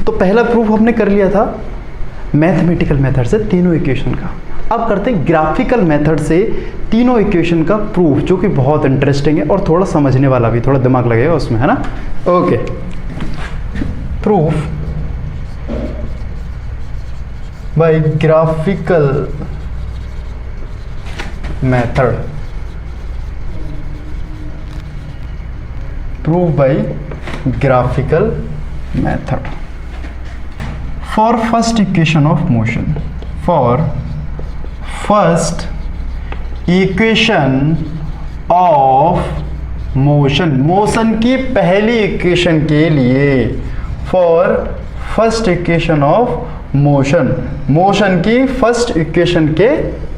तो पहला प्रूफ हमने कर लिया था मैथमेटिकल मेथड से तीनों इक्वेशन का। अब करते हैं ग्राफिकल मेथड से तीनों इक्वेशन का प्रूफ, जो कि बहुत इंटरेस्टिंग है और थोड़ा समझने वाला भी, थोड़ा दिमाग लगेगा उसमें, है ना। Okay, proof by graphical method, proof by graphical method for first equation of motion, for first equation of motion, motion की पहली इक्वेशन के लिए, for first equation of motion, motion की फर्स्ट इक्वेशन के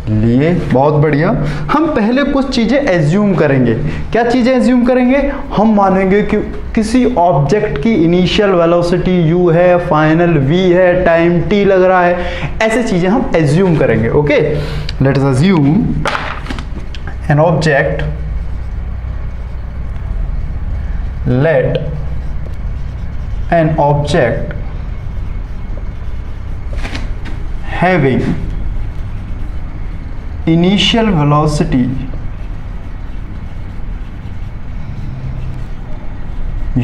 लिए। बहुत बढ़िया। हम पहले कुछ चीजें एज्यूम करेंगे। क्या चीजें एज्यूम करेंगे? हम मानेंगे कि किसी ऑब्जेक्ट की इनिशियल वेलोसिटी u है, फाइनल v है, टाइम t लग रहा है, ऐसे चीजें हम एज्यूम करेंगे। Okay, let us assume an object, let an object having initial velocity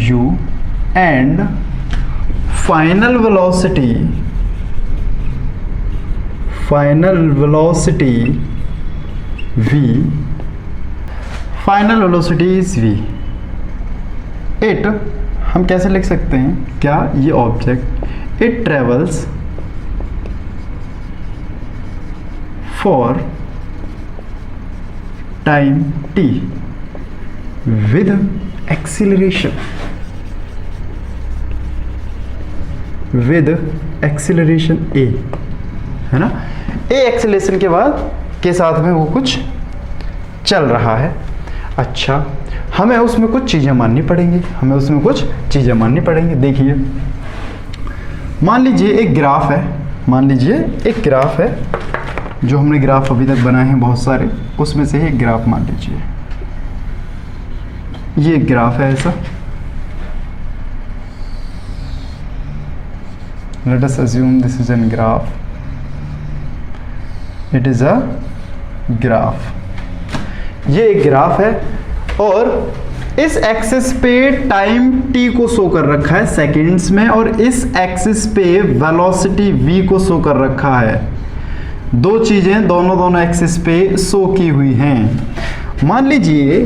u and final velocity v, final velocity is v। it हम कैसे लिख सकते हैं? क्या ये object it travels for time t with acceleration a, है ना। a acceleration के बाद के साथ में वो कुछ चल रहा है। अच्छा, हमें उसमें कुछ चीजें माननी पड़ेंगी, हमें उसमें कुछ चीजें माननी पड़ेंगी। देखिए, मान लीजिए एक ग्राफ है, मान लीजिए एक ग्राफ है, जो हमने ग्राफ अभी तक बनाए हैं बहुत सारे, उसमें से एक ग्राफ मान लीजिए, ये एक ग्राफ है ऐसा। Late us assume this is an graph, it is a graph, ये एक ग्राफ है और इस एक्सिस पे टाइम t को शो कर रखा है सेकेंड्स में, और इस एक्सिस पे वेलोसिटी v को शो कर रखा है। दो चीजें दोनों एक्सिस पे शो की हुई हैं। मान लीजिए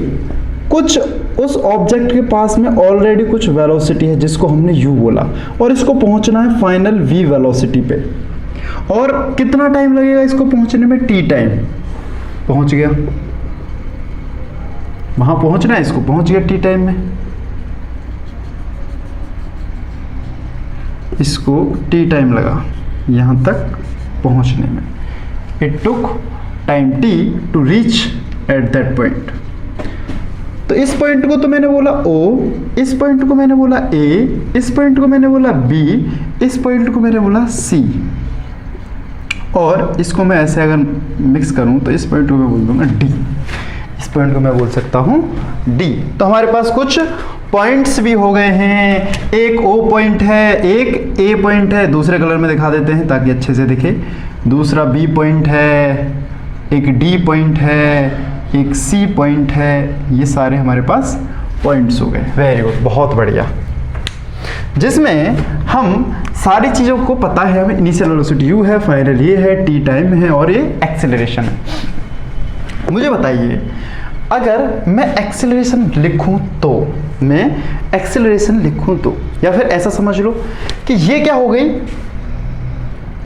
कुछ उस ऑब्जेक्ट के पास में ऑलरेडी कुछ वेलोसिटी है जिसको हमने u बोला, और इसको पहुंचना है फाइनल v वेलोसिटी पे, और कितना टाइम लगेगा इसको पहुंचने में? t time. पहुंच गया, वहां पहुंचना है इसको, पहुंच गया t टाइम में, इसको t टाइम लगा यहां तक पहुंचने में। It took time t to reach at that point। तो इस पॉइंट को तो मैंने बोला O, इस पॉइंट को मैंने बोला A, इस पॉइंट को मैंने बोला B, इस पॉइंट को मैंने बोला C, और इसको मैं ऐसे अगर मिक्स करूं तो इस पॉइंट को मैं बोल दूंगा D, इस पॉइंट को मैं बोल सकता हूं D। तो हमारे पास कुछ पॉइंट्स भी हो गए हैं। एक O पॉइंट है, एक A पॉइंट है, दूसरे कलर में दिखा देते हैं ताकि अच्छे से दिखे। दूसरा B पॉइंट है, एक D पॉइंट है, एक C पॉइंट है। ये सारे हमारे पास पॉइंट्स हो गए। वेरी गुड, बहुत बढ़िया। जिसमें हम सारी चीज़ों को पता है, हमें इनिशियल वेलोसिटी u है, फाइनल ये है, t टाइम है, और ये एक्सेलरेशन है। मुझे बताइए, अगर मैं एक्सेलरेशन लिखूं तो, मैं एक्सेलरेशन लिखूं तो, या फिर ऐसा समझ लो कि ये क्या हो गई,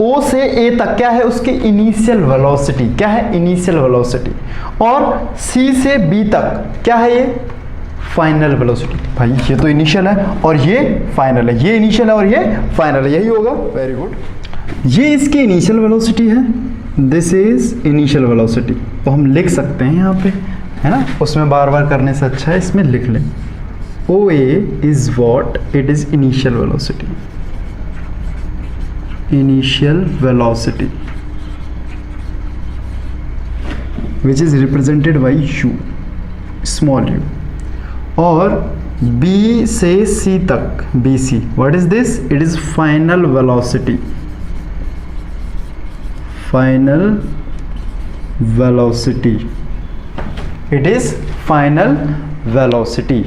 O से A तक क्या है उसकी इनिशियल वेलोसिटी, क्या है इनिशियल वेलोसिटी, और C से B तक क्या है ये फाइनल वेलोसिटी। भाई ये तो इनिशियल है और ये फाइनल है, ये इनिशियल है और ये फाइनल है, यही होगा। वेरी गुड, ये इसकी इनिशियल वेलोसिटी है, दिस इज इनिशियल वेलोसिटी। तो हम लिख सकते हैं यहाँ पे, है ना, उसमें बार बार करने से अच्छा है इसमें लिख लें। OA is what, it is initial velocity, initial velocity which is represented by u, small u, और बी से सी तक, B C, what is this? It is final velocity, final velocity, it is final velocity.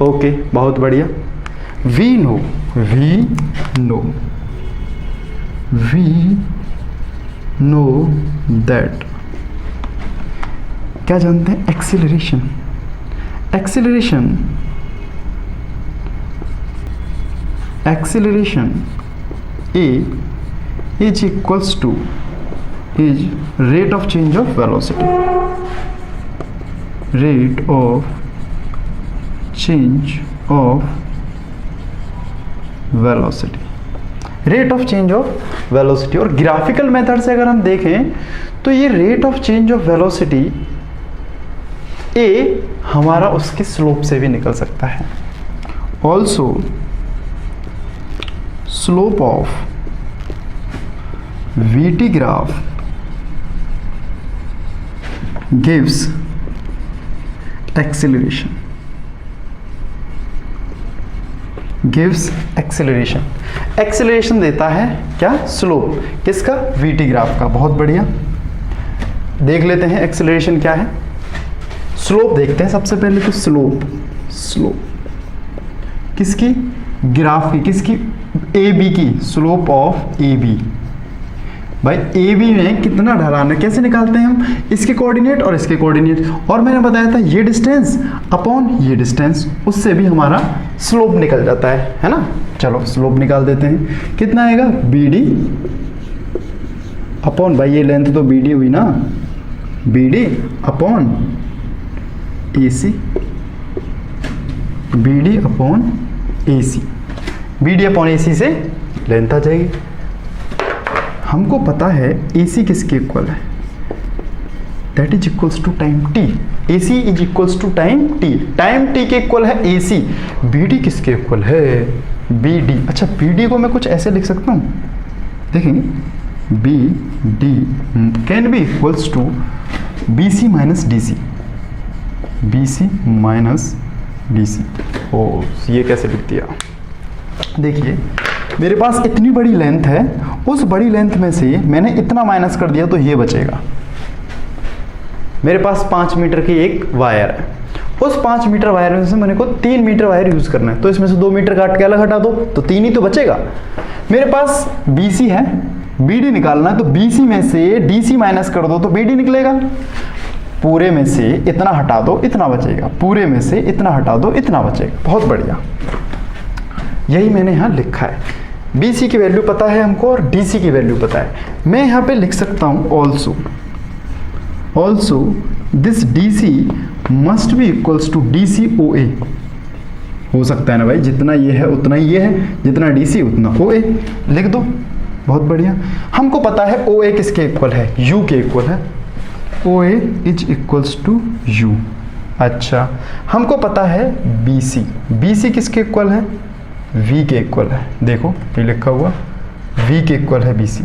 Okay, बहुत बढ़िया। We know that, क्या जानते हैं? Acceleration, acceleration A is equals to is rate of change of velocity, rate of change of velocity, rate of change of velocity. और graphical method से अगर हम देखें तो ये rate of change of velocity a हमारा उसके स्लोप से भी निकल सकता है। Also slope of VT graph gives acceleration, acceleration देता है क्या? स्लोप, किसका? VT ग्राफ का। बहुत बढ़िया, देख लेते हैं एक्सेलरेशन क्या है। स्लोप देखते हैं सबसे पहले। तो स्लोप किसकी? ग्राफ की, किसकी? AB की, स्लोप ऑफ AB। भाई AB में कितना ढलान है, कैसे निकालते हैं हम? इसके कोऑर्डिनेट और इसके कोऑर्डिनेट, और मैंने बताया था ये डिस्टेंस अपॉन ये डिस्टेंस, उससे भी हमारा स्लोप निकल जाता है ना। चलो स्लोप निकाल देते हैं। कितना आएगा? BD अपॉन, भाई ये लेंथ तो BD हुई ना, BD upon AC, BD upon AC, BD upon AC से लेंथ आ जाएगी। हमको पता है AC किसके इक्वल है? That is equals to time t। AC is equals to time t, time t के इक्वल है AC। BD किसके इक्वल है? BD। अच्छा, BD को मैं कुछ ऐसे लिख सकता हूँ, देखेंगे। BD can be equals to BC minus DC, BC minus DC। ओ, ये कैसे लिख दिया? देखिए, मेरे पास इतनी बड़ी लेंथ है, उस बड़ी लेंथ में से मैंने इतना माइनस कर दिया तो ये बचेगा। मेरे पास 5 मीटर की एक वायर है, उस 5 मीटर वायर में से मेरे को 3 मीटर वायर यूज करना है, तो इसमें से 2 मीटर काट के अलग हटा दो तो 3 ही तो बचेगा। मेरे पास BC है, BD निकालना है, तो BC में से DC माइनस कर दो तो BD निकलेगा। पूरे में से इतना हटा दो, इतना बचेगा, पूरे में से इतना हटा दो, इतना बचेगा। बहुत बढ़िया, यही मैंने यहाँ लिखा है। BC की वैल्यू पता है हमको और DC की वैल्यू पता है। मैं यहाँ पे लिख सकता हूँ also this DC must be equals to DC OA। हो सकता है ना भाई, जितना ये है उतना ही ये है, जितना DC उतना OA, लिख दो। बहुत बढ़िया, हमको पता है OA किसके इक्वल है? U के इक्वल है। OA is equals to U। अच्छा, हमको पता है BC किसके इक्वल है? V के इक्वल है। देखो ये लिखा हुआ, V के इक्वल है BC।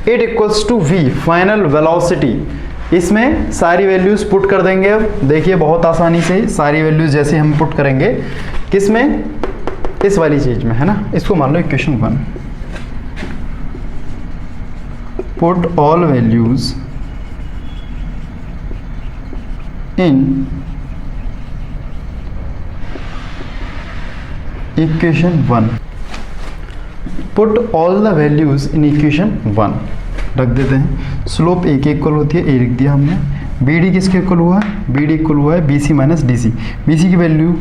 It equals to V, final velocity. इसमें सारी वैल्यूज पुट कर देंगे। अब देखिए बहुत आसानी से सारी वैल्यूज जैसे हम पुट करेंगे, किसमें? इस वाली चीज में, है ना। इसको मान लो equation 1। Put all values in equation 1। Put all the values in equation 1 रख देते हैं। स्लोप A के इक्वल होती है, A लिख दिया हमने। BD किसके इक्वल हुआ? BD इक्वल हुआ है BC माइनस DC। BC की वैल्यू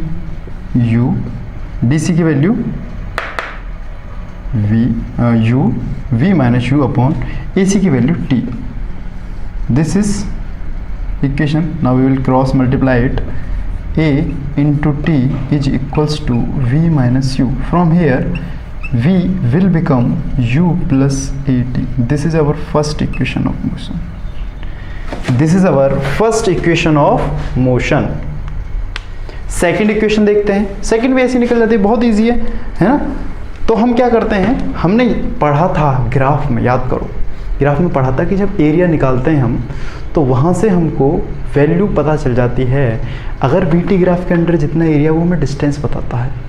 U, DC की value V minus U upon AC की value T। This is equation. Now we will cross multiply it. A into T is equals to V minus U. From here V will become U plus AT. This is our first equation of motion. This is our first equation of motion. Second equation देखते हैं। Second भी ऐसी निकल जाती है, बहुत easy है ना। तो हम क्या करते हैं, हमने पढ़ा था ग्राफ में, याद करो ग्राफ में पढ़ा था कि जब एरिया निकालते हैं हम तो वहाँ से हमको वैल्यू पता चल जाती है। अगर बीटी ग्राफ के अंडर जितना एरिया वो हमें डिस्टेंस बताता है।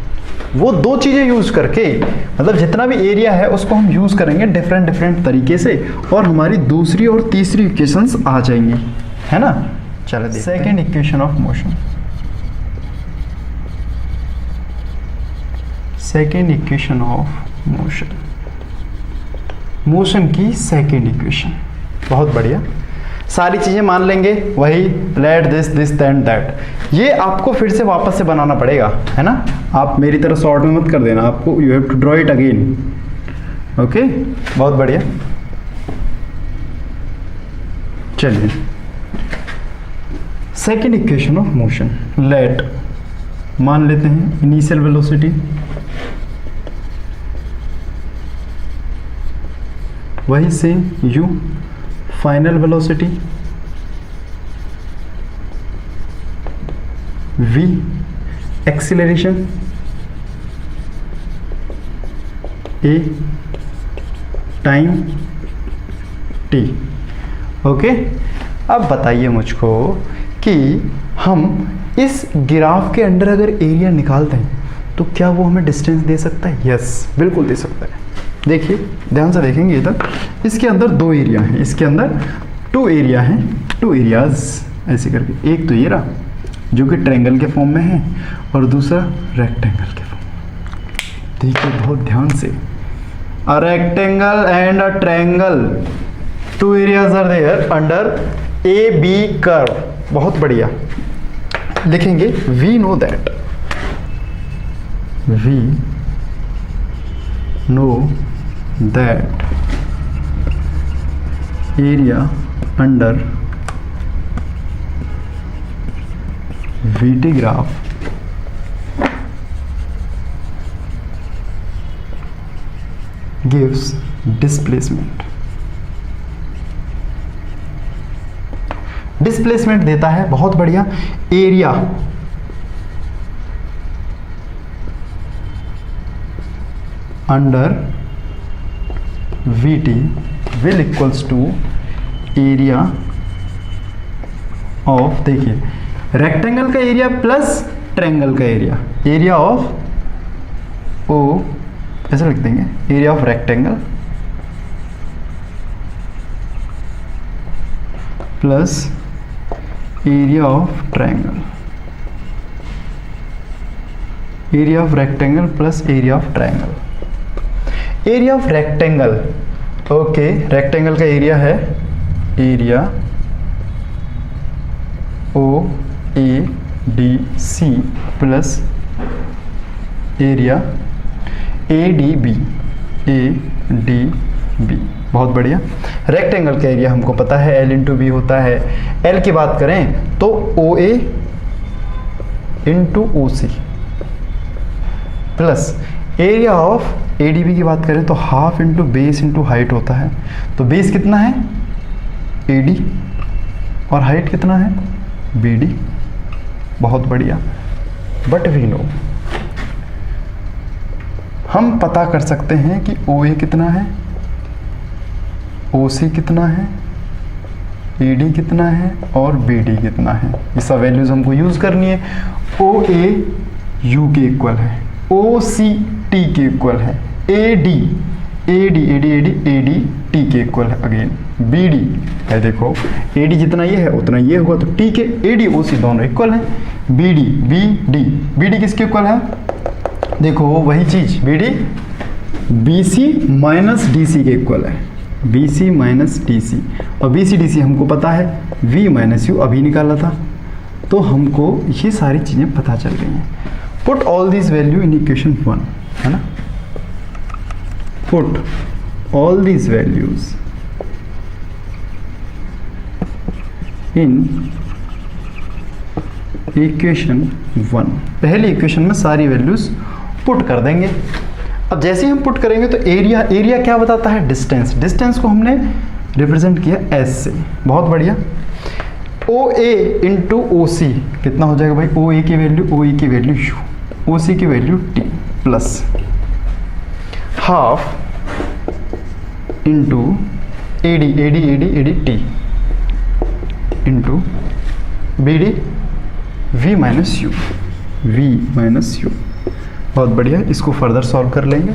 वो दो चीज़ें यूज़ करके, मतलब जितना भी एरिया है उसको हम यूज़ करेंगे डिफरेंट तरीके से, और हमारी दूसरी और तीसरी इक्वेशंस आ जाएंगी, है ना। चलो second equation of motion, second equation of motion, motion की सेकेंड इक्वेशन। बहुत बढ़िया, सारी चीज़ें मान लेंगे, वही लेट दिस दैन दैट। ये आपको फिर से वापस से बनाना पड़ेगा, है ना। आप मेरी तरह शॉर्ट में मत कर देना, आपको you have to draw it again. Okay, बहुत बढ़िया। चलिए, second equation of motion, let मान लेते हैं इनिशियल वेलोसिटी वही same u, final velocity v, acceleration a, time t। Okay, अब बताइए मुझको कि हम इस ग्राफ के अंडर अगर एरिया निकालते हैं तो क्या वो हमें डिस्टेंस दे सकता है? यस, बिल्कुल दे सकता है। देखिए, ध्यान से देखेंगे इधर, इसके अंदर दो एरिया हैं, इसके अंदर टू एरिया हैं, टू एरियाज ऐसे करके। एक तो ये रहा जो कि ट्रायंगल के फॉर्म में है, और दूसरा रेक्टेंगल के फॉर्म में। देखिए बहुत ध्यान से, a rectangle and a triangle, two areas are there under A B curve. बहुत बढ़िया, लिखेंगे we know that, we know that area under VT graph gives displacement, displacement देता है। बहुत बढ़िया, area under VT will equals to area of, देखिए rectangle का area plus triangle का एरिया, एरिया ऑफ ओ, ऐसे लिख देंगे, area of rectangle plus area of triangle, area of rectangle plus area of triangle. Area of rectangle, okay, rectangle का area है area O A D C plus area A D B, A D B. बहुत बढ़िया, rectangle का area हमको पता है L into B होता है। एल की बात करें तो O A into O C plus area of A D B की बात करें तो half into base into height होता है। तो बेस कितना है ए डी और हाइट कितना है बी डी। बहुत बढ़िया, बट वी नो, हम पता कर सकते हैं कि ओ ए कितना है, ओ सी कितना है, ए डी कितना है और बी डी कितना है। ये सब वैल्यूज हमको यूज करनी है। ओ ए यू के इक्वल है, ओ सी टी के इक्वल है, A D A D A D A D A D T के इक्वल है। अगेन बी डी है, देखो ए डी जितना ये है उतना ये होगा, तो टी के ए डी ओ सी दोनों इक्वल है। बी डी बी डी किसके इक्वल है, देखो वही चीज, B D B C minus D C के इक्वल है, B C minus D C. और बी सी डी सी हमको पता है, वी माइनस यू अभी निकाला था, तो हमको ये सारी चीज़ें पता चल गई हैं। Put all this value in equation 1, है ना। Put all this values in equation 1। पहले इक्वेशन में सारी वैल्यूज पुट कर देंगे। अब जैसे ही हम पुट करेंगे तो एरिया क्या बताता है, डिस्टेंस। डिस्टेंस को हमने रिप्रेजेंट किया एस से। बहुत बढ़िया, ओ ए इंटू ओ सी कितना हो जाएगा भाई, ओ ए की वैल्यू यू, ओ सी की value T plus half into A D T into B D v minus U, v minus U. बहुत बढ़िया, इसको फर्दर सॉल्व कर लेंगे।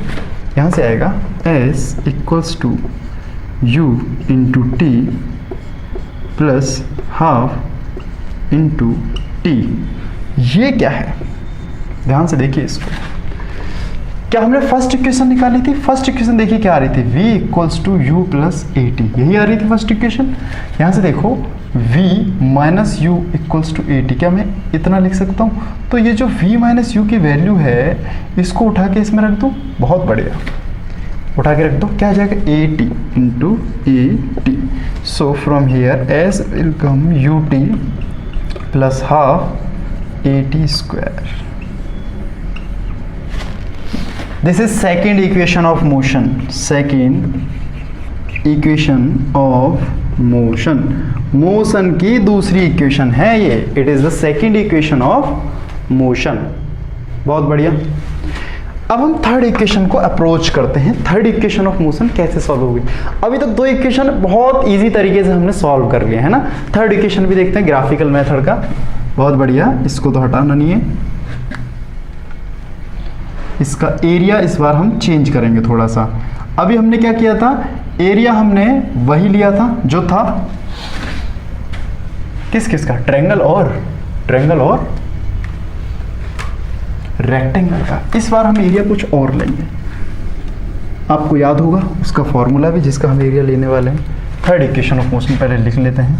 यहाँ से आएगा s equals to u into T plus half into T. ये क्या है, ध्यान से देखिए इसको। क्या हमने फर्स्ट इक्वेशन निकाली थी? फर्स्ट इक्वेशन देखिए क्या आ रही थी, v equals to U plus A T, यही आ रही थी फर्स्ट इक्वेशन। यहाँ से देखो v minus U equals to A T, क्या मैं इतना लिख सकता हूँ? तो ये जो v माइनस यू की वैल्यू है इसको उठा के इसमें रख दो। बहुत बढ़िया, उठा के रख दो। क्या आ जाएगा, A T into A T. So from here S will come U T plus half A T square. This is second equation of motion. Second equation of motion. Motion की दूसरी इक्वेशन है ये. It is the second equation of motion. बहुत बढ़िया. अब हम third equation को approach करते हैं. थर्ड इक्वेशन ऑफ मोशन कैसे सॉल्व होगी? अभी तक दो इक्वेशन बहुत इजी तरीके से हमने सॉल्व कर लिए है ना. थर्ड इक्वेशन भी देखते हैं ग्राफिकल मेथड का. बहुत बढ़िया, इसको तो हटाना नहीं है. इसका एरिया इस बार हम चेंज करेंगे थोड़ा सा. अभी हमने क्या किया था, एरिया हमने वही लिया था जो था किस का, ट्रायंगल और रेक्टेंगल का. इस बार हम एरिया कुछ और लेंगे. आपको याद होगा उसका फॉर्मूला भी जिसका हम एरिया लेने वाले हैं. थर्ड इक्वेशन ऑफ मोशन पहले लिख लेते हैं.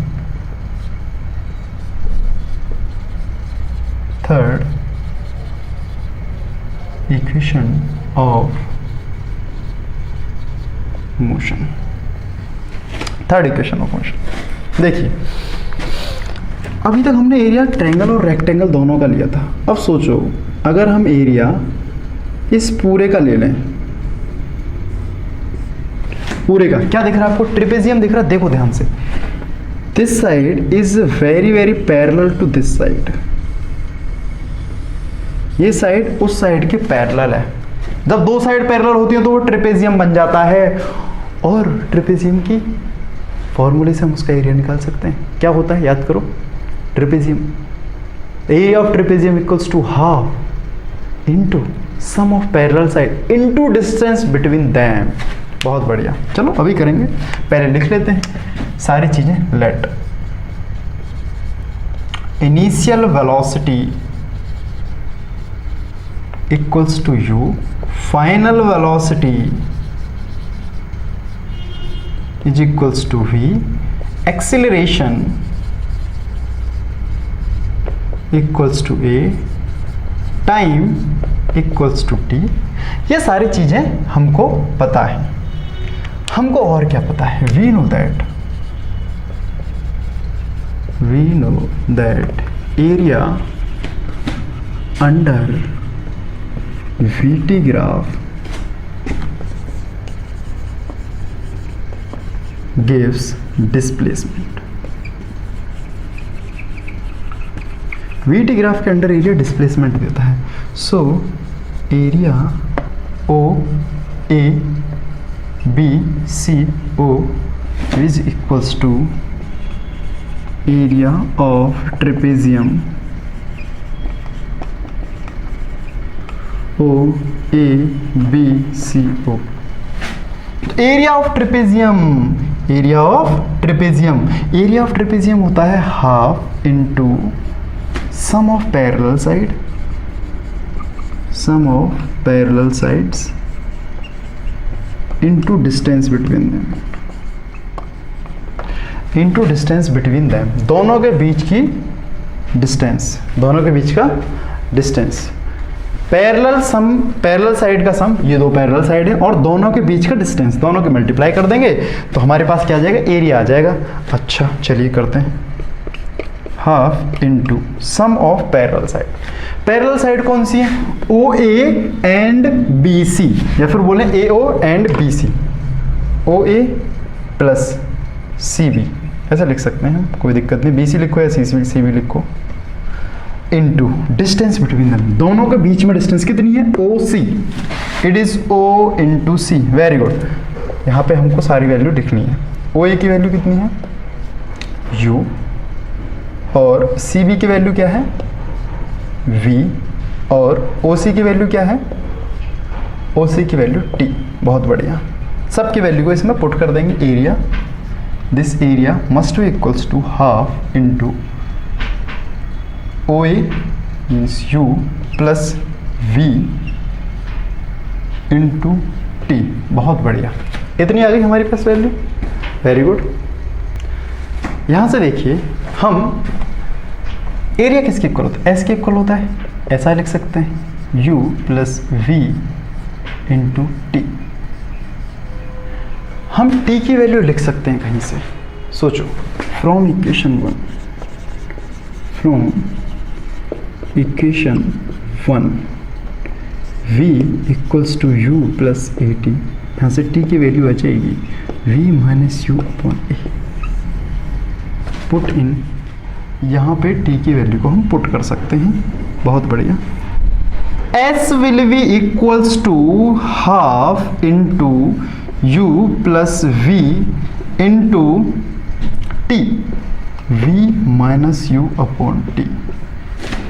Third equation of motion. Third equation of motion देखिए, अभी तक हमने एरिया ट्रायंगल और रेक्टेंगल दोनों का लिया था. अब सोचो अगर हम एरिया इस पूरे का ले लें, पूरे का क्या दिख रहा है आपको, ट्रिपेजियम दिख रहा है. देखो ध्यान से, this side is very very parallel to this side. ये साइड उस साइड के पैरेलल है. जब दो साइड पैरेलल होती है तो वो ट्रिपेजियम बन जाता है. और ट्रिपेजियम की फॉर्मूले से हम उसका एरिया निकाल सकते हैं. क्या होता है याद करो, trapezium, area of trapezium equals to half into sum of parallel side into distance between them. बहुत बढ़िया, चलो अभी करेंगे. पहले लिख लेते हैं सारी चीजें. Let initial velocity equals to u, final velocity is equals to v, acceleration equals to a, time equals to t. ये सारी चीजें हमको पता है. हमको और क्या पता है, we know that area under VT graph gives displacement. VT graph के अंडर एरिया डिस्प्लेसमेंट देता है. So area O A B C O is equals to area of trapezium O A B C O. Area of trapezium होता है half into sum of parallel sides into distance between them. दोनों के बीच का distance. Parallel side का सम, ये दो parallel side है, और दोनों के बीच का डिस्टेंस, दोनों के मल्टीप्लाई कर देंगे तो हमारे पास क्या आ जाएगा, एरिया आ जाएगा. अच्छा चलिए करते हैं. Half into sum of parallel side. Parallel side कौन सी है, ओ ए एंड बी सी, या फिर बोले A O and B C. O A plus C B ऐसा लिख सकते हैं, कोई दिक्कत नहीं. बी सी लिखो या सी बी लिखो. इंटू डिस्टेंस बिटवीन देम, दोनों के बीच में डिस्टेंस कितनी है, O C. It is O into C. Very good. यहाँ पे हमको सारी वैल्यू लिखनी है. ओ ए की वैल्यू कितनी है, यू और सी बी की वैल्यू क्या है v, और ओ सी की वैल्यू क्या है, ओ सी की वैल्यू t। बहुत बढ़िया, सबकी वैल्यू को इसमें पुट कर देंगे। Area, this area must be equals to half into O A means u plus v into T. बहुत बढ़िया, इतनी आ गई हमारे पास वैल्यू। Very good. यहाँ से देखिए हम एरिया किसके इक्वल होता है, एस के इक्वल होता है, ऐसा लिख सकते हैं u plus v into T. हम t की वैल्यू लिख सकते हैं कहीं से, सोचो, from equation 1, from equation 1 v equals to u plus A T. यहाँ से t की वैल्यू आ जाएगी v minus U upon A. Put in, यहाँ पे t की वैल्यू को हम पुट कर सकते हैं। बहुत बढ़िया। s will be equals to half into u plus v into T, v minus U upon T.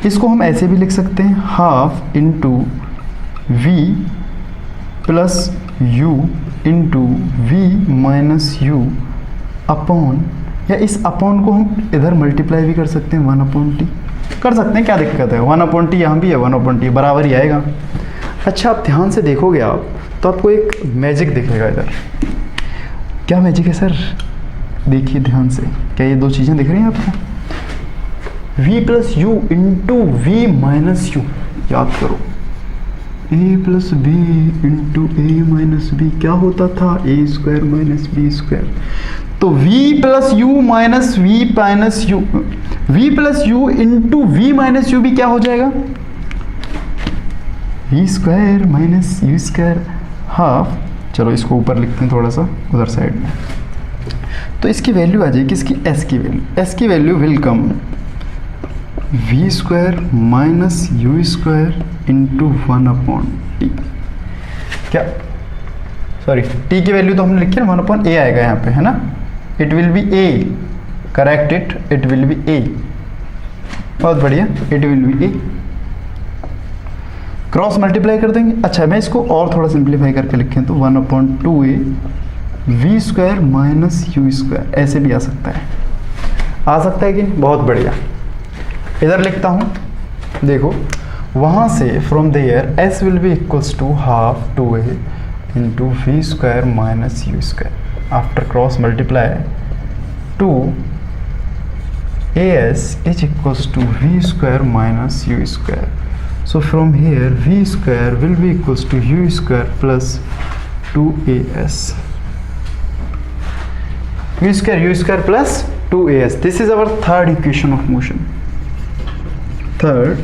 इसको हम ऐसे भी लिख सकते हैं, half into v plus u into v minus U upon, या इस अपॉन को हम इधर मल्टीप्लाई भी कर सकते हैं, 1 अपॉन टी कर सकते हैं, क्या दिक्कत है। 1 अपॉन टी यहाँ भी है, 1 अपॉन टी बराबर ही आएगा। अच्छा, आप ध्यान से देखोगे आप तो आपको एक मैजिक दिखेगा इधर। क्या मैजिक है सर? देखिए ध्यान से, क्या ये दो चीज़ें दिख रही हैं आपको? v plus U into V minus U. याद करो, a plus B into A minus B क्या होता था, A square minus B square. तो v plus U minus V minus U, v plus U into V minus U भी क्या हो जाएगा, V square minus U square half. चलो इसको ऊपर लिखते हैं थोड़ा सा उधर साइड में। तो इसकी वैल्यू आ जाएगी, इसकी s की वैल्यू, s की value will come V square minus U square into 1 upon T. क्या, सॉरी, t की वैल्यू तो हमने लिखी है 1 अपॉन a आएगा यहाँ पे, है ना। It will be a, correct it will be a। बहुत बढ़िया, it will be a। Cross multiply कर देंगे। अच्छा, मैं इसको और थोड़ा सिंप्लीफाई करके लिखें तो 1 upon 2a V square minus U square, ऐसे भी आ सकता है, आ सकता है कि नहीं। बहुत बढ़िया, इधर लिखता हूँ, देखो वहाँ से from there s will be equals to half 2a into V square minus U square. After cross multiply 2as is equals to V square minus U square. So from here v square will be equals to u square plus 2as. v square u square plus 2as. This is our third equation of motion. Third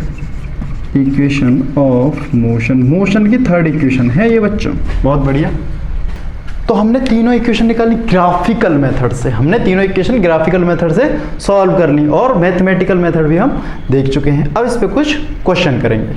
equation of motion. Motion की third equation है ये बच्चों। बहुत बढ़िया। तो हमने तीनों equation निकाली ग्राफिकल मेथड से, हमने तीनों इक्वेशन ग्राफिकल मेथड से सॉल्व कर ली और मैथमेटिकल मेथड भी हम देख चुके हैं। अब इस पे कुछ क्वेश्चन करेंगे।